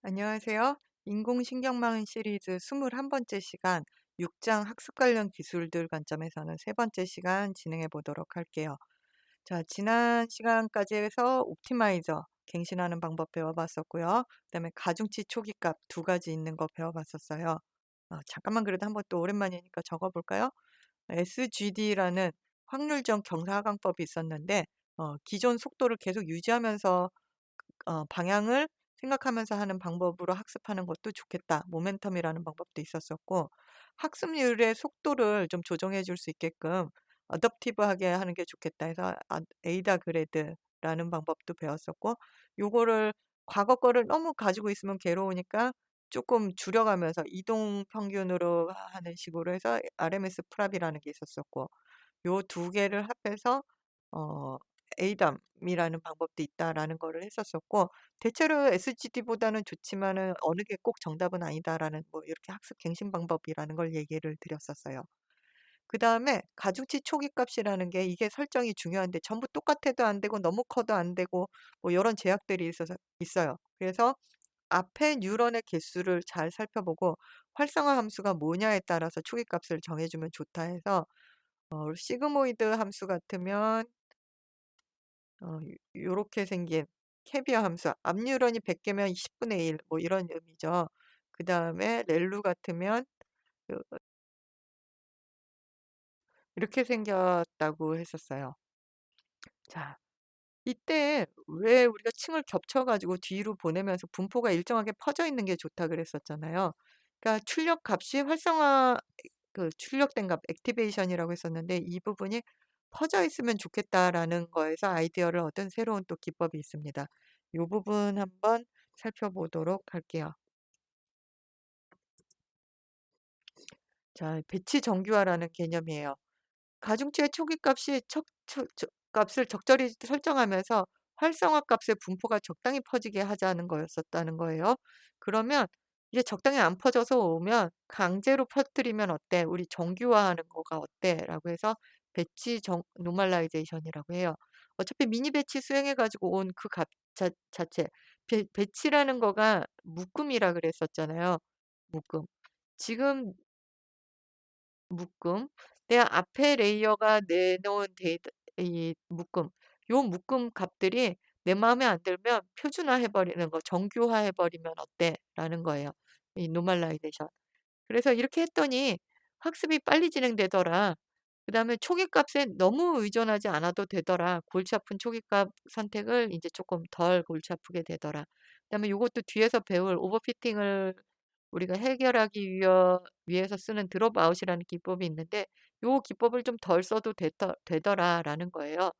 안녕하세요. 인공신경망 시리즈 21번째 시간 6장 학습 관련 기술들 관점에서는 세 번째 시간 진행해 보도록 할게요. 자, 지난 시간까지 해서 옵티마이저 갱신하는 방법 배워봤었고요. 그다음에 가중치 초기값 두 가지 있는 거 배워봤었어요. 잠깐만 그래도 한번 또 오랜만이니까 적어볼까요? SGD라는 확률적 경사하강법이 있었는데 기존 속도를 계속 유지하면서 방향을 생각하면서 하는 방법으로 학습하는 것도 좋겠다. 모멘텀이라는 방법도 있었었고 학습률의 속도를 좀 조정해 줄 수 있게끔 어댑티브하게 하는 게 좋겠다 해서 에이다 그레드라는 방법도 배웠었고 요거를 과거 거를 너무 가지고 있으면 괴로우니까 조금 줄여가면서 이동 평균으로 하는 식으로 해서 RMS 프랍이라는 게 있었었고 요 두 개를 합해서 어 에이담이라는 방법도 있다라는 거를 했었었고 대체로 SGD보다는 좋지만은 어느 게 꼭 정답은 아니다라는 뭐 이렇게 학습 갱신 방법이라는 걸 얘기를 드렸었어요. 그다음에 가중치 초기 값이라는 게 이게 설정이 중요한데 전부 똑같아도 안 되고 너무 커도 안 되고 뭐 요런 제약들이 있어요. 그래서 앞에 뉴런의 개수를 잘 살펴보고 활성화 함수가 뭐냐에 따라서 초기 값을 정해 주면 좋다 해서 시그모이드 함수 같으면 요렇게 생긴 캐비어 함수 앞 뉴런이 100 개면 10분의 1 뭐 이런 의미죠. 그다음에 렐루 같으면 요 이렇게 생겼다고 했었어요. 자, 이때 왜 우리가 층을 겹쳐 가지고 뒤로 보내면서 분포가 일정하게 퍼져 있는 게 좋다 그랬었잖아요. 그러니까 출력 값이 활성화 출력된 값 액티베이션이라고 했었는데 이 부분이 퍼져 있으면 좋겠다라는 거에서 아이디어를 얻은 새로운 또 기법이 있습니다. 요 부분 한번 살펴보도록 할게요. 자, 배치 정규화라는 개념이에요. 가중치의 초기 값이 값을 적절히 설정하면서 활성화 값의 분포가 적당히 퍼지게 하자는 거였었다는 거예요. 그러면 이게 적당히 안 퍼져서 오면 강제로 퍼뜨리면 어때? 우리 정규화하는 거가 어때?라고 해서 배치 노멀라이제이션이라고 해요. 어차피 미니 배치 수행해 가지고 온 그 값 자체 배치라는 거가 묶음이라 그랬었잖아요. 묶음. 지금 묶음. 내 앞에 레이어가 내놓은 이 묶음. 요 묶음 값들이 내 마음에 안 들면 표준화해 버리는 거, 정규화해 버리면 어때?'라는 거예요. 이 노멀라이제이션. 그래서 이렇게 했더니 학습이 빨리 진행되더라. 그다음에 초기값에 너무 의존하지 않아도 되더라. 골치 아픈 초기값 선택을 인제 쪼끔 덜 골치 아프게 되더라. 그다음에 요것도 뒤에서 배울 오버피팅을 우리가 해결하기 위해서 쓰는 드롭 아웃이라는 기법이 있는데 요 기법을 좀 덜 써도 되더라라는 거예요.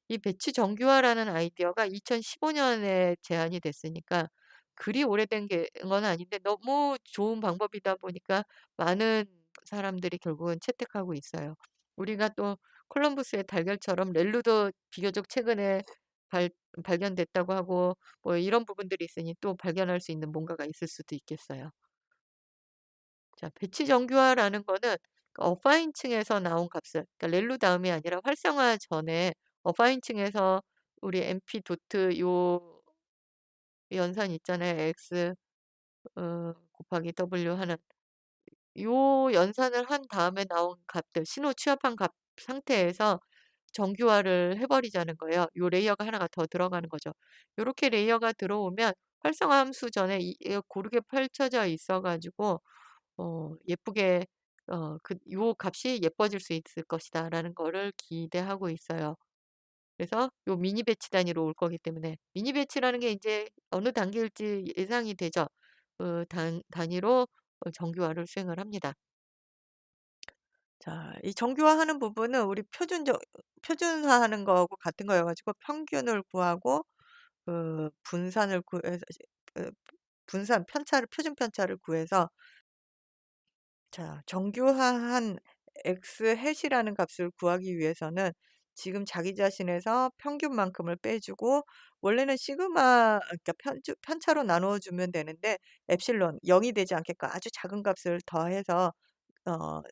이 배치 정규화라는 아이디어가 2015 년에 제안이 됐으니까 그리 오래된 건 아닌데 너무 좋은 방법이다 보니까 많은 사람들이 결국은 채택하고 있어요. 우리가 또 콜럼버스의 달걀처럼 렐루도 비교적 최근에 발 발견됐다고 하고 뭐 이런 부분들이 있으니 또 발견할 수 있는 뭔가가 있을 수도 있겠어요. 자, 배치 정규화라는 거는 그 어파인 층에서 나온 값을 그러니까 렐루 다음이 아니라 활성화 전에 어파인 층에서 우리 MP 도트 요 연산 있잖아요. X 곱하기 W 하는 요 연산을 한 다음에 나온 값들 신호 취합한 값 상태에서 정규화를 해 버리자는 거예요. 요 레이어가 하나가 더 들어가는 거죠. 요렇게 레이어가 들어오면 활성화 함수 전에 고르게 펼쳐져 있어 가지고 예쁘게 요 값이 예뻐질 수 있을 것이다라는 거를 기대하고 있어요. 그래서 요 미니 배치 단위로 올 거기 때문에 미니 배치라는 게 인제 어느 단계일지 예상이 되죠. 단위로 정규화를 수행을 합니다. 자, 이 정규화하는 부분은 우리 표준화하는 거하고 같은 거여 가지고 평균을 구하고 분산을 구해서 그 분산 편차를 표준 편차를 구해서 자, 정규화한 x hat이라는 값을 구하기 위해서는 지금 자기 자신에서 평균만큼을 빼주고 원래는 시그마 그러니까 편차로 나누어 주면 되는데 엡실론 0이 되지 않게끔 아주 작은 값을 더해서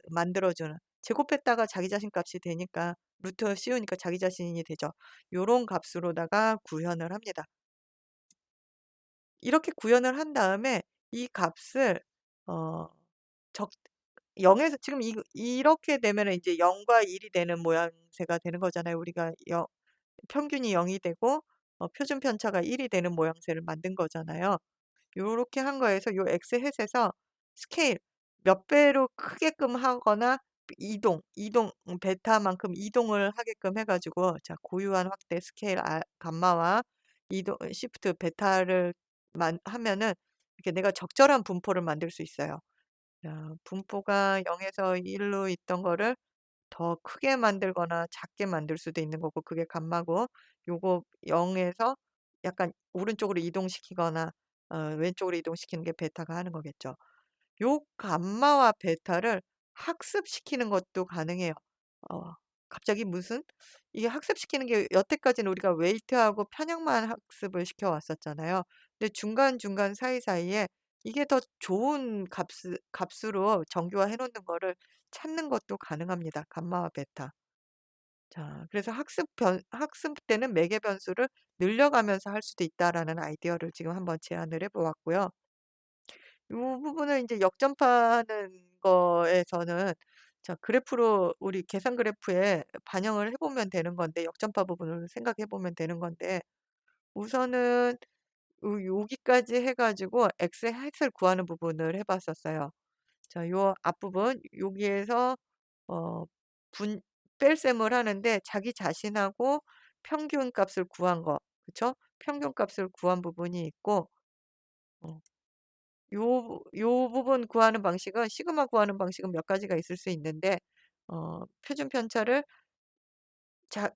만들어 주는 제곱했다가 자기 자신 값이 되니까 루트 씌우니까 자기 자신이 되죠. 요런 값으로다가 구현을 합니다. 이렇게 구현을 한 다음에 이 값을 어 적 0 에서 지금 이렇게 되면은 인제 0과 1이 되는 모양새가 되는 거잖아요. 우리가 평균이 0이 되고 표준 편차가 1이 되는 모양새를 만든 거잖아요. 요렇게 한 거에서 요 x 햇에서 스케일 몇 배로 크게끔 하거나 이동 베타만큼 이동을 하게끔 해 가지고 자 고유한 확대 스케일 감마와 이동 시프트 베타를 하면은 이렇게 내가 적절한 분포를 만들 수 있어요. 분포가 0 에서 1로 있던 거를 더 크게 만들거나 작게 만들 수도 있는 거고 그게 감마고 요거 0 에서 약간 오른쪽으로 이동시키거나 왼쪽으로 이동시키는 게 베타가 하는 거겠죠. 요 감마와 베타를 학습시키는 것도 가능해요. 어 갑자기 무슨 이게 학습시키는 게 여태까지는 우리가 웨이트하고 편향만 학습을 시켜 왔었잖아요. 근데 중간중간 사이사이에 이게 더 좋은 값으로 정교화해 놓는 거를 찾는 것도 가능합니다, 감마와 베타. 자 그래서 학습 때는 매개 변수를 늘려가면서 할 수도 있다라는 아이디어를 지금 한번 제안을 해 보았고요. 요 부분을 인제 역전파하는 거에서는 자 그래프로 우리 계산 그래프에 반영을 해 보면 되는 건데 역전파 부분을 생각해 보면 되는 건데 우선은 여기까지 해 가지고 x hat을 구하는 부분을 해 봤었어요. 자 요 앞부분 여기에서 어 분 뺄셈을 하는데 자기 자신하고 평균값을 구한 거 그쵸? 평균값을 구한 부분이 있고 어 요 부분 구하는 방식은 시그마 구하는 방식은 몇 가지가 있을 수 있는데 표준 편차를 자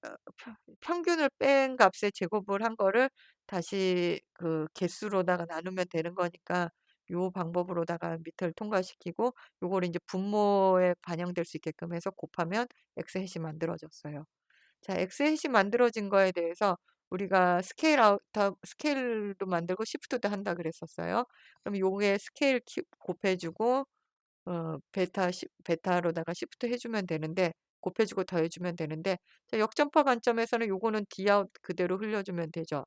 평균을 뺀 값의 제곱을 한 거를 다시 그 개수로다가 나누면 되는 거니까 요 방법으로다가 밑을 통과시키고 요거를 인제 분모에 반영될 수 있게끔 해서 곱하면 엑스 햇이 만들어졌어요. 자 엑스 햇이 만들어진 거에 대해서 우리가 스케일도 만들고 시프트도 한다 그랬었어요. 그럼 요게 스케일 곱해 주고 베타로다가 시프트 해 주면 되는데 곱해 주고 더해 주면 되는데 자 역전파 관점에서는 요거는 D아웃 그대로 흘려 주면 되죠.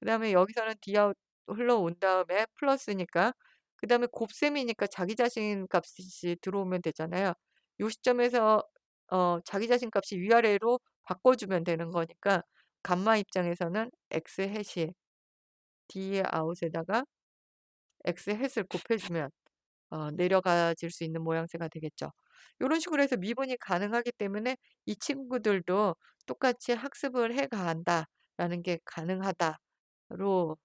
그다음에 여기서는 D아웃 흘러온 다음에 플러스니까 그다음에 곱셈이니까 자기 자신 값이 들어오면 되잖아요. 요 시점에서 자기 자신 값이 위아래로 바꿔 주면 되는 거니까 감마 입장에서는 x 햇이 D아웃에다가 x 햇을 곱해 주면 내려가질 수 있는 모양새가 되겠죠. 요런 식으로 해서 미분이 가능하기 때문에 이 친구들도 똑같이 학습을 해 간다라는 게 가능하다로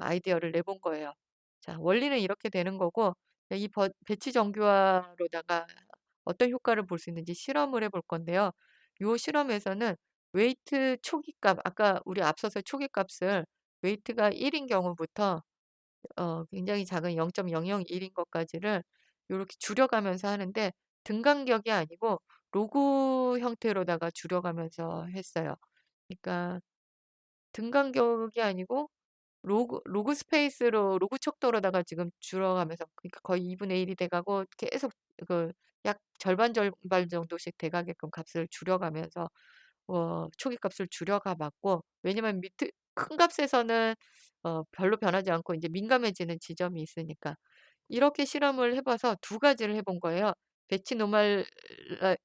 아이디어를 내본 거예요. 자 원리는 이렇게 되는 거고 이 배치 정교화로다가 어떤 효과를 볼 수 있는지 실험을 해볼 건데요. 요 실험에서는 웨이트 초기값 아까 우리 앞서서 초기값을 웨이트가 1인 경우부터 굉장히 작은 0.001인 것까지를 요렇게 줄여가면서 하는데 등간격이 아니고 로그 형태로다가 줄여가면서 했어요. 그러니까 등간격이 아니고 로그 스페이스로 로그 척도로다가 지금 줄어가면서 그러니까 거의 2 분의 1이 돼 가고 계속 그 약 절반 절반 정도씩 돼 가게끔 값을 줄여가면서 초기 값을 줄여가 봤고 왜냐면 밑에 큰 값에서는 별로 변하지 않고 인제 민감해지는 지점이 있으니까. 이렇게 실험을 해 봐서 두 가지를 해본 거예요. 배치 노멀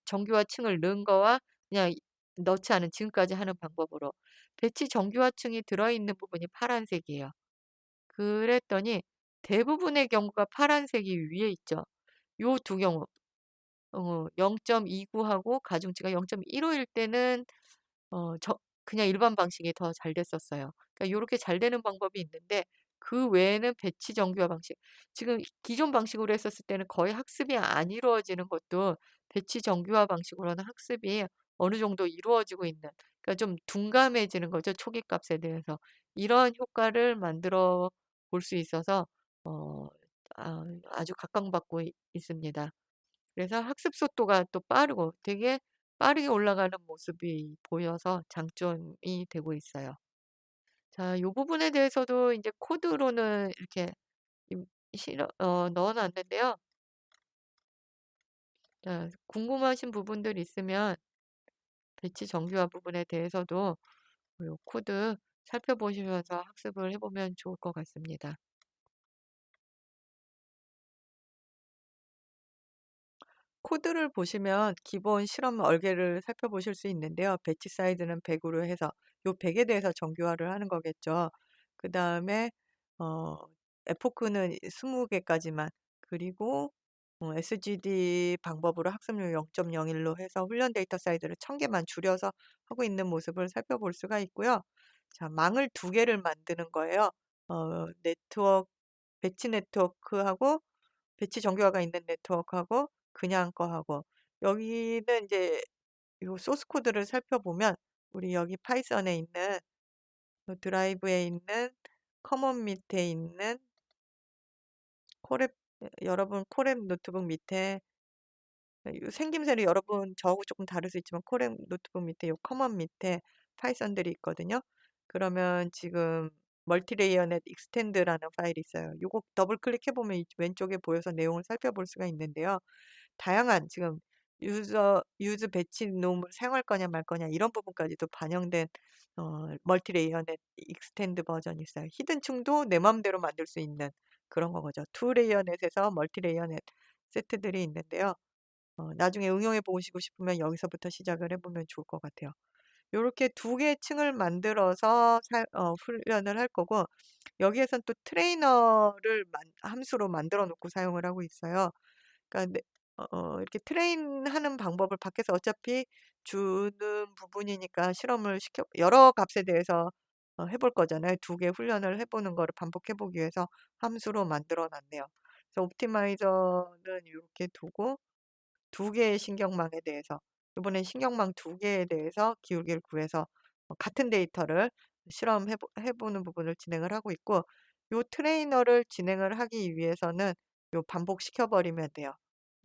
정규화층을 넣은 거와 그냥 넣지 않은 지금까지 하는 방법으로. 배치 정규화층이 들어있는 부분이 파란색이에요. 그랬더니 대부분의 경우가 파란색이 위에 있죠. 요 두 경우 0.29 하고 가중치가 0.15일 때는 그냥 일반 방식이 더 잘 됐었어요. 그러니까 요렇게 잘 되는 방법이 있는데 그 외에는 배치 정교화 방식 지금 기존 방식으로 했었을 때는 거의 학습이 안 이루어지는 것도 배치 정교화 방식으로는 학습이 어느 정도 이루어지고 있는 그러니까 좀 둔감해지는 거죠, 초기 값에 대해서. 이런 효과를 만들어 볼 수 있어서 어 아주 각광받고 있습니다. 그래서 학습 속도가 또 빠르고 되게 빠르게 올라가는 모습이 보여서 장점이 되고 있어요. 자 요 부분에 대해서도 인제 코드로는 이렇게 임 실어 넣어 놨는데요. 자 궁금하신 부분들 있으면 배치 정규화 부분에 대해서도 요 코드 살펴보시면서 학습을 해 보면 좋을 것 같습니다. 코드를 보시면 기본 실험 얼개를 살펴보실 수 있는데요. 배치 사이즈는 100 으로 해서 요 100에 대해서 정교화를 하는 거겠죠. 그다음에 어 에포크는 20 개까지만, 그리고 SGD 방법으로 학습률 0.01로 해서 훈련 데이터 사이즈를 1000 개만 줄여서 하고 있는 모습을 살펴볼 수가 있고요. 자, 망을 2 개를 만드는 거예요. 네트워크 배치 네트워크하고 배치 정교화가 있는 네트워크하고 그냥 거하고, 여기는 이제 요 소스 코드를 살펴보면 우리 여기 파이썬에 있는 드라이브에 있는 커먼 밑에 있는 코랩, 여러분 코랩 노트북 밑에 요 생김새는 여러분 저하고 조금 다를 수 있지만 코랩 노트북 밑에 요 커먼 밑에 파이썬들이 있거든요. 그러면 지금 멀티레이어넷 익스텐드라는 파일이 있어요. 요거 더블 클릭해 보면 이 왼쪽에 보여서 내용을 살펴볼 수가 있는데요. 다양한 지금 유즈 배치 놈을 사용할 거냐 말 거냐 이런 부분까지도 반영된 멀티레이어넷 익스텐드 버전이 있어요. 히든층도 내 맘대로 만들 수 있는 그런 거죠. 투 레이어 넷에서 멀티레이어 넷 세트들이 있는데요. 나중에 응용해 보시고 싶으면 여기서부터 시작을 해 보면 좋을 것 같아요. 요렇게 두 개의 층을 만들어서 훈련을 할 거고, 여기에선 또 트레이너를 함수로 만들어 놓고 사용을 하고 있어요. 그러니까 이렇게 트레인하는 방법을 밖에서 어차피 주는 부분이니까 실험을 시켜 여러 값에 대해서 해볼 거잖아요. 두 개 훈련을 해 보는 거를 반복해 보기 위해서 함수로 만들어 놨네요. 그래서 옵티마이저는 이렇게 두고 두 개의 신경망에 대해서, 이번엔 신경망 두 개에 대해서 기울기를 구해서 같은 데이터를 실험해 보는 부분을 진행을 하고 있고, 요 트레이너를 진행을 하기 위해서는 요 반복시켜 버리면 돼요.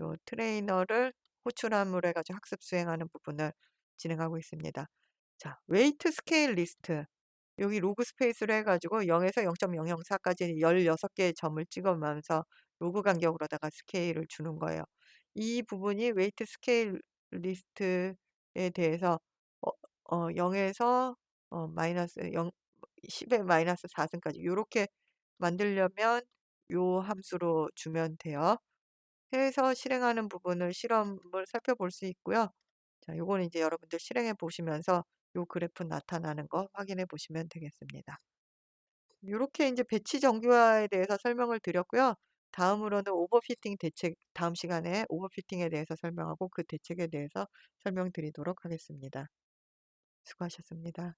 요 트레이너를 호출함으로 해 가지고 학습 수행하는 부분을 진행하고 있습니다. 자, 웨이트 스케일 리스트. 여기 로그 스페이스로 해 가지고 0 에서 0.004 까지 16 개의 점을 찍으면서 로그 간격으로다가 스케일을 주는 거예요. 이 부분이 웨이트 스케일 리스트에 대해서 어 0 에서 마이너스 0 10의 마이너스 4 승까지 요렇게 만들려면 요 함수로 주면 돼요. 해서 실행하는 부분을 실험을 살펴볼 수 있고요. 자, 요거는 이제 여러분들 실행해 보시면서 요 그래프 나타나는 거 확인해 보시면 되겠습니다. 요렇게 이제 배치 정교화에 대해서 설명을 드렸고요. 다음으로는 오버피팅 대책, 다음 시간에 오버피팅에 대해서 설명하고 그 대책에 대해서 설명드리도록 하겠습니다. 수고하셨습니다.